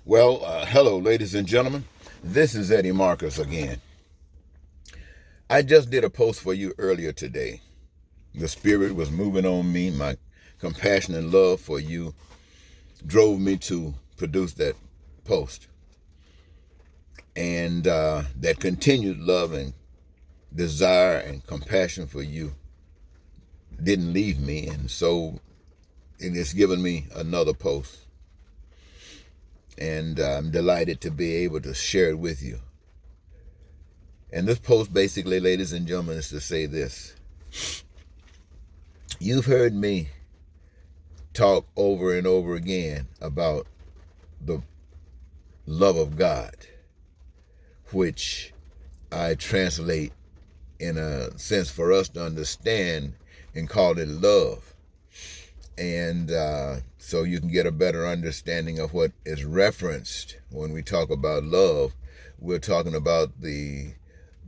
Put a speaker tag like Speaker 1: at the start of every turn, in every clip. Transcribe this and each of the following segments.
Speaker 1: Hello, ladies and gentlemen. This is Eddie Marcus again. I just did a post for you earlier today. The Spirit was moving on me. My compassion and love for you drove me to produce that post. And that continued love and desire and compassion for you didn't leave me. And so it has given me another post. And I'm delighted to be able to share it with you. And this post basically, ladies and gentlemen, is to say this. You've heard me talk over and over again about the love of God, which I translate in a sense for us to understand and call it love. And so you can get a better understanding of what is referenced when we talk about love. We're talking about the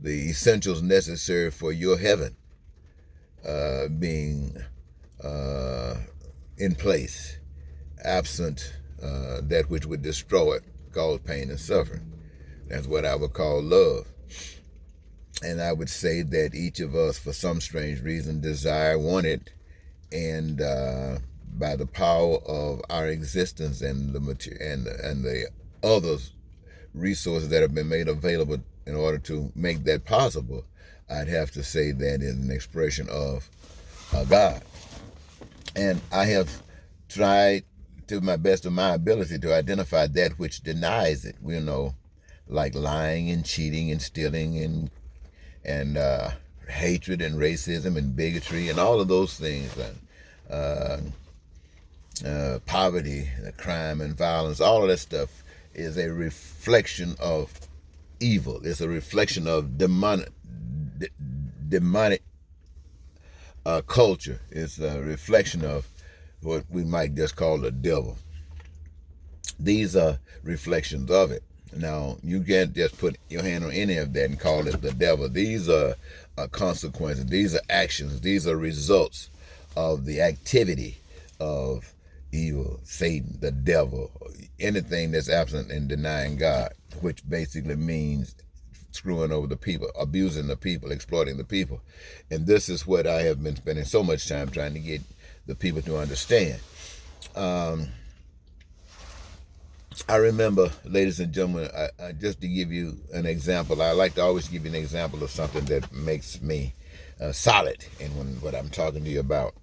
Speaker 1: essentials necessary for your heaven being in place, absent that which would destroy it, cause pain and suffering. That's what I would call love. And I would say that each of us, for some strange reason, desire, want it, and by the power of our existence and the other resources that have been made available in order to make that possible, I'd have to say that is an expression of God. And I have tried to my best of my ability to identify that which denies it. We know, like lying and cheating and stealing and hatred and racism and bigotry and all of those things, poverty, crime and violence, all of that stuff is a reflection of evil. It's a reflection of demonic culture. It's a reflection of what we might just call the devil. These are reflections of it. Now, you can't just put your hand on any of that and call it the devil. These are consequences. These are actions. These are results of the activity of evil, Satan, the devil, anything that's absent in denying God, which basically means screwing over the people, abusing the people, exploiting the people. And this is what I have been spending so much time trying to get the people to understand. I remember, ladies and gentlemen, just to give you an example, I like to always give you an example of something that makes me solid in what I'm talking to you about.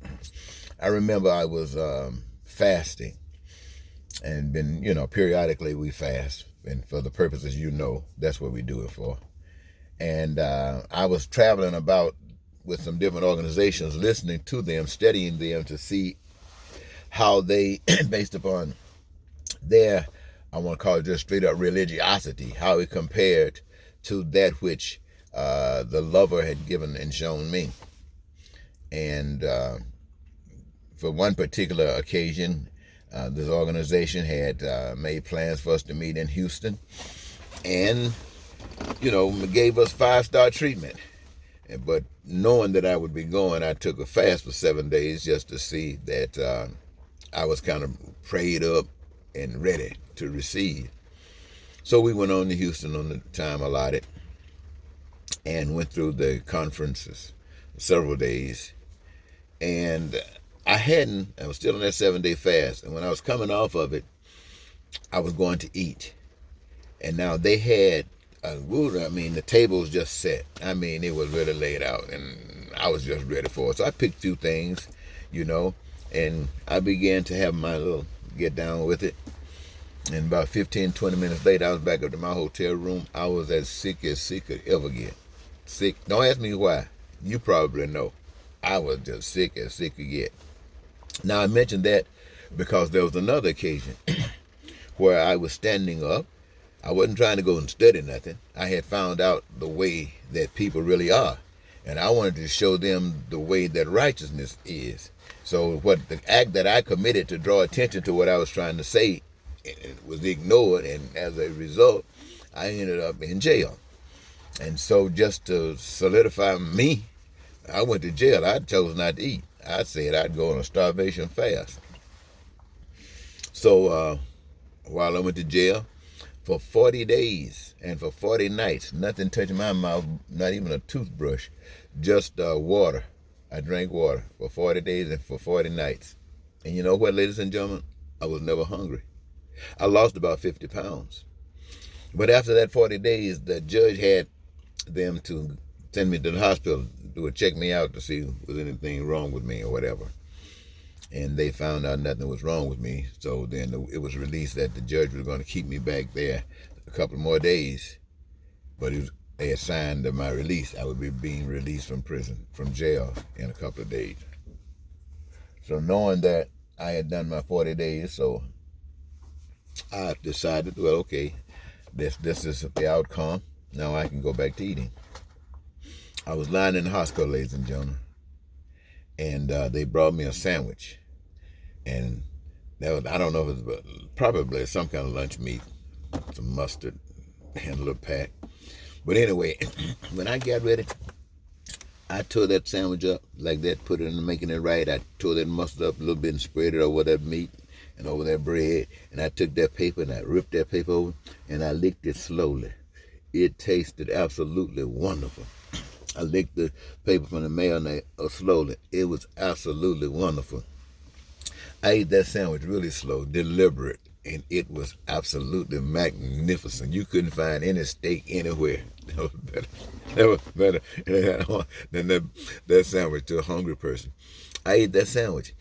Speaker 1: I remember I was fasting, and periodically we fast, and for the purposes that's what we do it for. And I was traveling about with some different organizations, listening to them, studying them to see how they, based upon their, I want to call it just straight up religiosity, how it compared to that which the lover had given and shown me. And for one particular occasion, this organization had made plans for us to meet in Houston and, gave us 5-star treatment. But knowing that I would be going, I took a fast for 7 days just to see that I was kind of prayed up and ready to receive. So we went on to Houston on the time allotted and went through the conferences several days. And I was still on that 7-day fast. And when I was coming off of it, I was going to eat. And now they had the table was just set. It was really laid out, and I was just ready for it. So I picked a few things, and I began to have my little get down with it. And about 15, 20 minutes later, I was back up to my hotel room. I was as sick could ever get. Sick. Don't ask me why. You probably know. I was just sick as sick could get. Now, I mentioned that because there was another occasion where I was standing up. I wasn't trying to go and study nothing. I had found out the way that people really are. And I wanted to show them the way that righteousness is. So what the act that I committed to draw attention to what I was trying to say was ignored. And as a result, I ended up in jail. And so just to solidify me, I went to jail. I chose not to eat. I said I'd go on a starvation fast. So while I went to jail for 40 days and for 40 nights. Nothing touched my mouth, not even a toothbrush, just water. I drank water for 40 days and for 40 nights. And you know what, ladies and gentlemen? I was never hungry. I lost about 50 pounds. But after that 40 days, the judge had them to send me to the hospital to check me out to see if there was anything wrong with me or whatever. And they found out nothing was wrong with me. So then it was released that the judge was going to keep me back there a couple more days. But they had signed my release. I would be being released from prison, from jail in a couple of days. So knowing that I had done my 40 days, so I decided, well, okay, this is the outcome. Now I can go back to eating. I was lying in the hospital, ladies and gentlemen, and they brought me a sandwich. And that was, I don't know if it was probably some kind of lunch meat, some mustard, and a little pack. But anyway, when I got ready, I tore that sandwich up like that, put it in making it right. I tore that mustard up a little bit and spread it over that meat and over that bread. And I took that paper and I ripped that paper over and I licked it slowly. It tasted absolutely wonderful. I licked the paper from the mayonnaise slowly. It was absolutely wonderful. I ate that sandwich really slow, deliberate, and it was absolutely magnificent. You couldn't find any steak anywhere that was better. That was better than that sandwich to a hungry person. I ate that sandwich.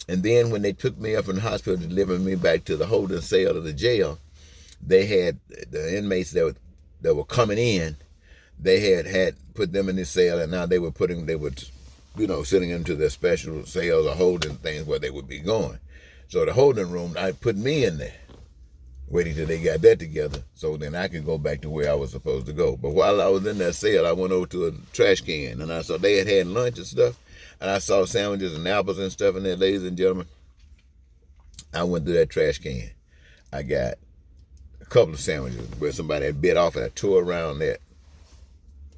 Speaker 1: And then when they took me up from the hospital to deliver me back to the holding cell of the jail, they had the inmates that were coming in, they had put them in the cell, and now they were sending them to their special cells or holding things where they would be going. So the holding room, I put me in there, waiting till they got that together, so then I could go back to where I was supposed to go. But while I was in that cell, I went over to a trash can, and I saw they had lunch and stuff, and I saw sandwiches and apples and stuff in there, ladies and gentlemen. I went through that trash can. I got a couple of sandwiches where somebody had bit off, and I tore around that,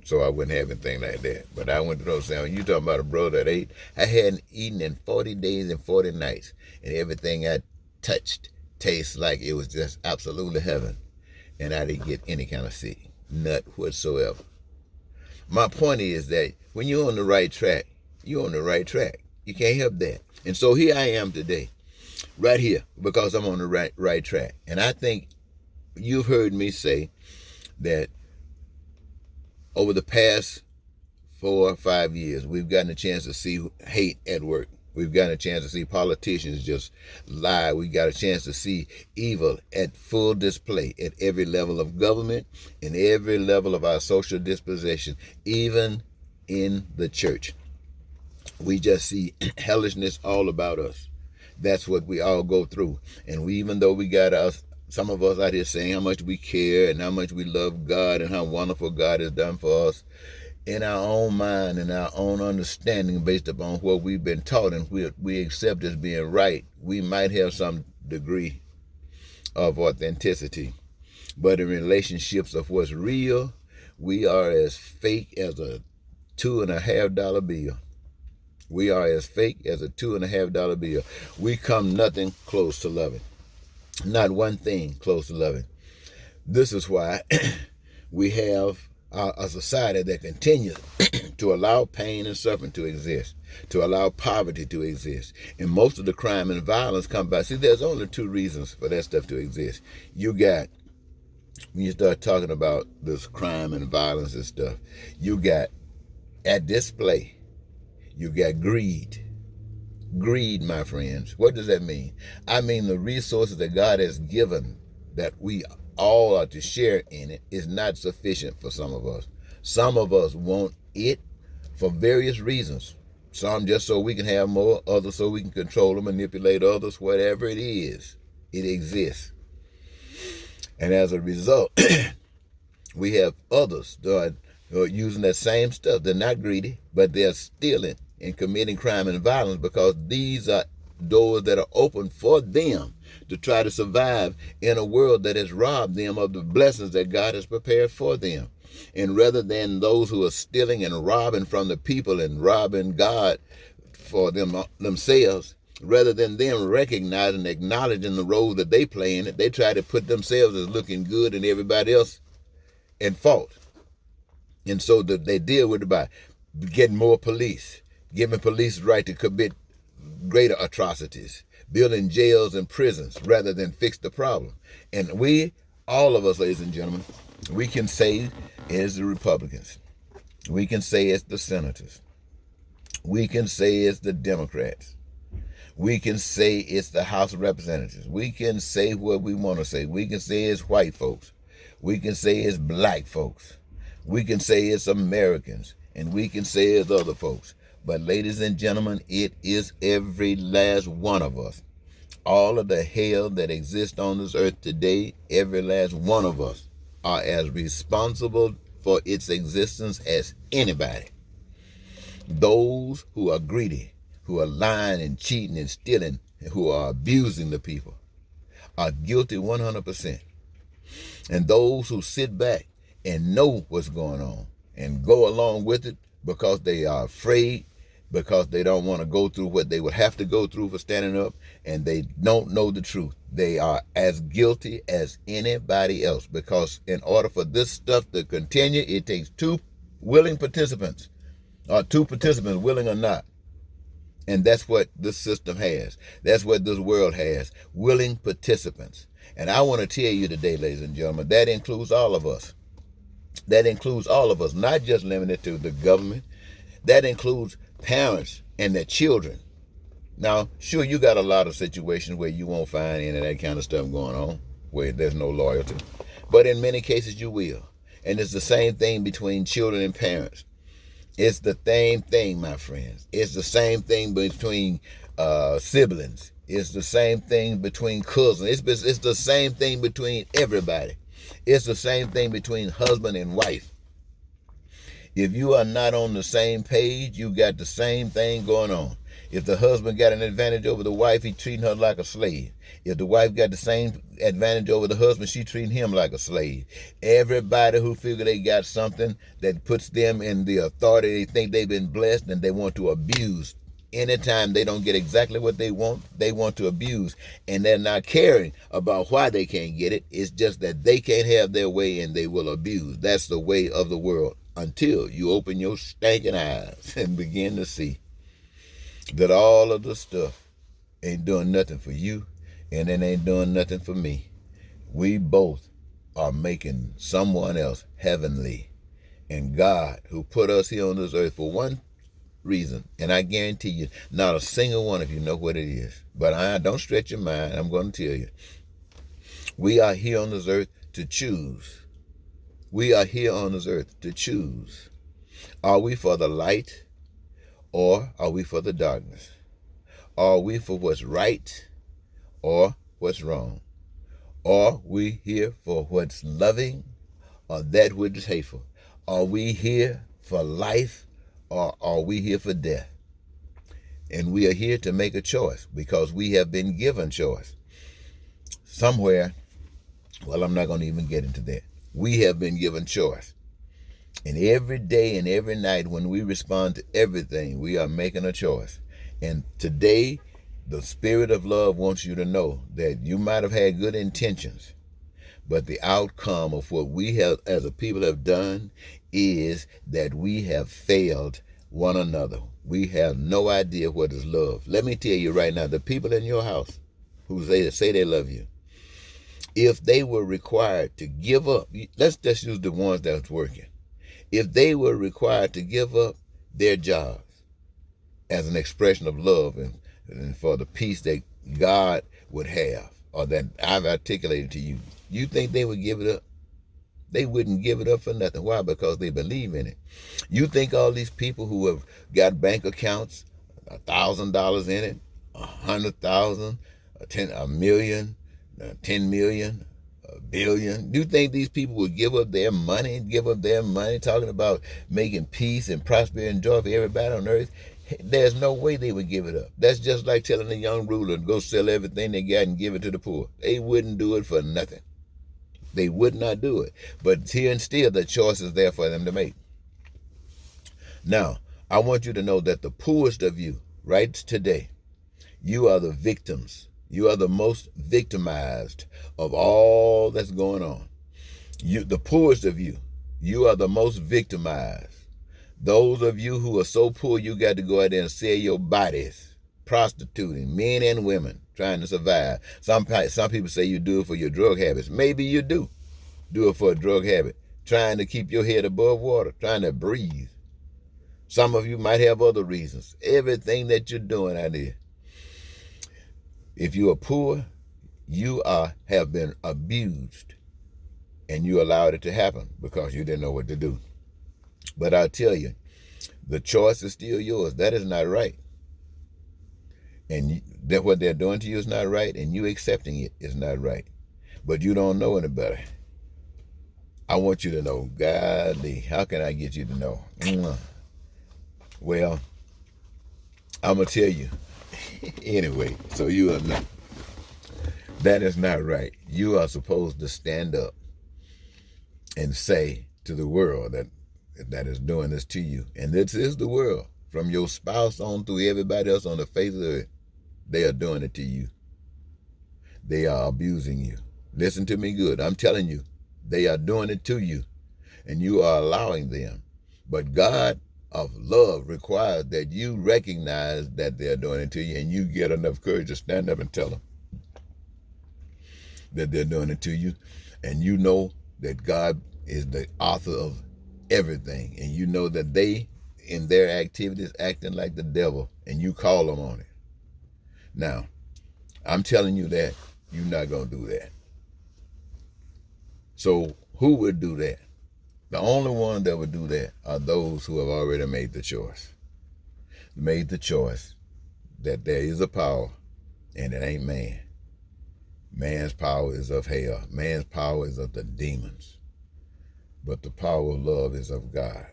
Speaker 1: so I wouldn't have anything like that. But I went to those sandwiches. You talking about a brother that ate? I hadn't eaten in 40 days and 40 nights. And everything I touched tastes like it was just absolutely heaven. And I didn't get any kind of sick. None whatsoever. My point is that when you're on the right track, you're on the right track. You can't help that. And so here I am today, right here, because I'm on the right track. And I think you've heard me say that over the past 4 or 5 years, we've gotten a chance to see hate at work. We've gotten a chance to see politicians just lie. We got a chance to see evil at full display at every level of government, in every level of our social disposition, even in the church. We just see hellishness all about us. That's what we all go through. And even though we got some of us out here saying how much we care and how much we love God and how wonderful God has done for us, in our own mind and our own understanding based upon what we've been taught and we accept as being right, we might have some degree of authenticity. But in relationships of what's real, we are as fake as a $2.50 bill. We are as fake as a $2.50 bill. We come nothing close to loving. Not one thing close to loving. This is why we have a society that continues to allow pain and suffering to exist, to allow poverty to exist. And most of the crime and violence come by. See, there's only 2 reasons for that stuff to exist. When you start talking about this crime and violence and stuff, you got at display, you got greed. Greed, my friends. What does that mean? I mean the resources that God has given that we all are to share in it is not sufficient for some of us. Some of us want it for various reasons. Some just so we can have more, others so we can control or manipulate others, whatever it is, it exists. And as a result, we have others that are using that same stuff. They're not greedy, but they're stealing and committing crime and violence because these are doors that are open for them to try to survive in a world that has robbed them of the blessings that God has prepared for them. And rather than those who are stealing and robbing from the people and robbing God for themselves, Rather than them recognizing and acknowledging the role that they play in it, they try to put themselves as looking good and everybody else in fault. And so they deal with it by getting more police, giving police the right to commit greater atrocities, building jails and prisons rather than fix the problem. And we, all of us, ladies and gentlemen, we can say it's the Republicans. We can say it's the senators. We can say it's the Democrats. We can say it's the House of Representatives. We can say what we want to say. We can say it's white folks. We can say it's black folks. We can say it's Americans. And we can say it's other folks. But ladies and gentlemen, it is every last one of us. All of the hell that exists on this earth today, every last one of us are as responsible for its existence as anybody. Those who are greedy, who are lying and cheating and stealing, and who are abusing the people, are guilty 100%. And those who sit back and know what's going on and go along with it because they are afraid, because they don't want to go through what they would have to go through for standing up, and they don't know the truth, they are as guilty as anybody else. Because in order for this stuff to continue, it takes two willing participants, or two participants, willing or not. And that's what this system has. That's what this world has, willing participants. And I want to tell you today, ladies and gentlemen, that includes all of us. That includes all of us, not just limited to the government. That includes parents and their children. Now, sure, you got a lot of situations where you won't find any of that kind of stuff going on, where there's no loyalty. But in many cases, you will. And it's the same thing between children and parents. It's the same thing, my friends. It's the same thing between siblings. It's the same thing between cousins. It's the same thing between everybody. It's the same thing between husband and wife. If you are not on the same page, you got the same thing going on. If the husband got an advantage over the wife, he treating her like a slave. If the wife got the same advantage over the husband, she treating him like a slave. Everybody who figure they got something that puts them in the authority, they think they've been blessed, and they want to abuse. Anytime they don't get exactly what they want to abuse. And they're not caring about why they can't get it. It's just that they can't have their way and they will abuse. That's the way of the world. Until you open your stinking eyes and begin to see that all of the stuff ain't doing nothing for you and it ain't doing nothing for me. We both are making someone else heavenly. And God, who put us here on this earth for one reason, and I guarantee you, not a single one of you know what it is. But I don't stretch your mind. I'm going to tell you. We are here on this earth to choose. We are here on this earth to choose. Are we for the light or are we for the darkness? Are we for what's right or what's wrong? Are we here for what's loving or that which is hateful? Are we here for life or are we here for death? And we are here to make a choice because we have been given choice. Somewhere, well, I'm not going to even get into that. We have been given choice. And every day and every night when we respond to everything, we are making a choice. And today, the Spirit of love wants you to know that you might have had good intentions, but the outcome of what we have as a people have done is that we have failed one another. We have no idea what is love. Let me tell you right now, the people in your house who say they love you, if they were required to give up, let's just use the ones that's working. If they were required to give up their jobs as an expression of love and for the peace that God would have, or that I've articulated to you, you think they would give it up? They wouldn't give it up for nothing. Why? Because they believe in it. You think all these people who have got bank accounts, $1,000 in it, 100,000, a million, 10 million, a billion. Do you think these people would give up their money talking about making peace and prosperity and joy for everybody on earth? There's no way they would give it up. That's just like telling a young ruler to go sell everything they got and give it to the poor. They wouldn't do it for nothing. They would not do it. But here and still, the choice is there for them to make. Now, I want you to know that the poorest of you, right today, You are the victims. You are the most victimized of all that's going on. You, the poorest of you are the most victimized. Those of you who are so poor you got to go out there and sell your bodies, prostituting, men and women, trying to survive. Some people say you do it for your drug habits. Maybe you do it for a drug habit, trying to keep your head above water, trying to breathe. Some of you might have other reasons. Everything that you're doing out there. If you are poor, you have been abused, and you allowed it to happen because you didn't know what to do. But I tell you, the choice is still yours. That is not right. And that what they're doing to you is not right, and you accepting it is not right. But you don't know any better. I want you to know, golly, how can I get you to know? Well, I'm going to tell you anyway, so you will know. That is not right. You are supposed to stand up and say to the world that is doing this to you, and this is the world, from your spouse on through everybody else on the face of the earth, they are doing it to you. They are abusing you. Listen to me good. I'm telling you, they are doing it to you, and you are allowing them. But God of love requires that you recognize that they're doing it to you, and you get enough courage to stand up and tell them that they're doing it to you. And you know that God is the author of everything, and you know that they, in their activities, acting like the devil, and you call them on it. Now, I'm telling you that you're not going to do that. So who would do that? The only one that would do that are those who have already made the choice. Made the choice that there is a power, and it ain't man. Man's power is of hell. Man's power is of the demons. But the power of love is of God.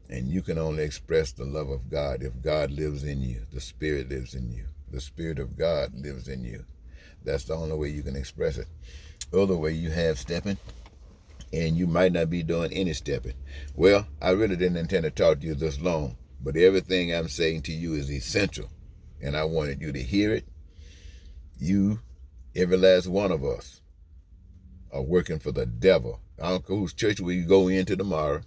Speaker 1: And you can only express the love of God if God lives in you. The Spirit lives in you. The Spirit of God lives in you. That's the only way you can express it. Other way, you have stepping, and you might not be doing any stepping. Well, I really didn't intend to talk to you this long, but everything I'm saying to you is essential, and I wanted you to hear it. You, every last one of us, are working for the devil. I don't care whose church we go into tomorrow.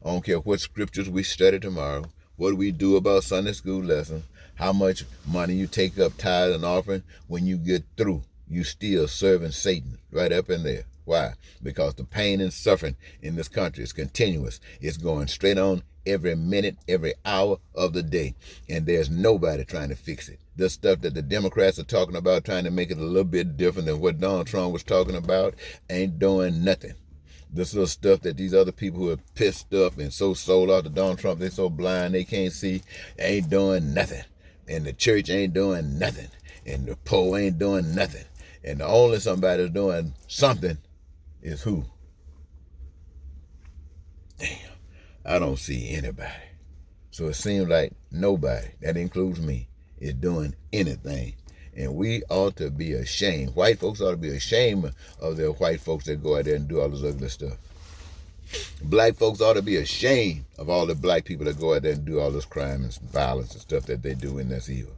Speaker 1: I don't care what scriptures we study tomorrow, what we do about Sunday school lessons, how much money you take up tithe and offering. When you get through, you still serving Satan right up in there. Why? Because the pain and suffering in this country is continuous. It's going straight on every minute, every hour of the day. And there's nobody trying to fix it. The stuff that the Democrats are talking about, trying to make it a little bit different than what Donald Trump was talking about, ain't doing nothing. This little stuff that these other people who are pissed up and so sold out to Donald Trump, they're so blind they can't see, ain't doing nothing. And the church ain't doing nothing. And the poor ain't doing nothing. And the only somebody that's doing something is who? Damn, I don't see anybody. So it seems like nobody, that includes me, is doing anything. And we ought to be ashamed. White folks ought to be ashamed of their white folks that go out there and do all this ugly stuff. Black folks ought to be ashamed of all the black people that go out there and do all this crime and violence and stuff that they do, and that's evil.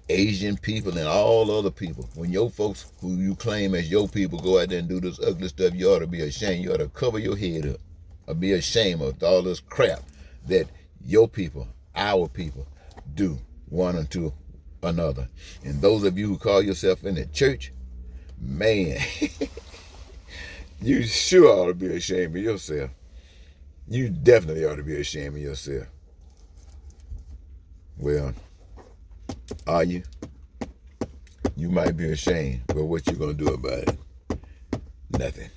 Speaker 1: Asian people and all other people, when your folks who you claim as your people go out there and do this ugly stuff, you ought to be ashamed. You ought to cover your head up or be ashamed of all this crap that your people, our people, do one unto another. And those of you who call yourself in the church, man, you sure ought to be ashamed of yourself. You definitely ought to be ashamed of yourself. Well, are you? You might be ashamed, but what you gonna do about it? Nothing.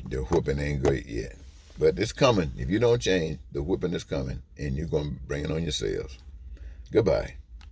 Speaker 1: The whooping ain't great yet. But it's coming. If you don't change, the whooping is coming, and you're gonna bring it on yourselves. Goodbye.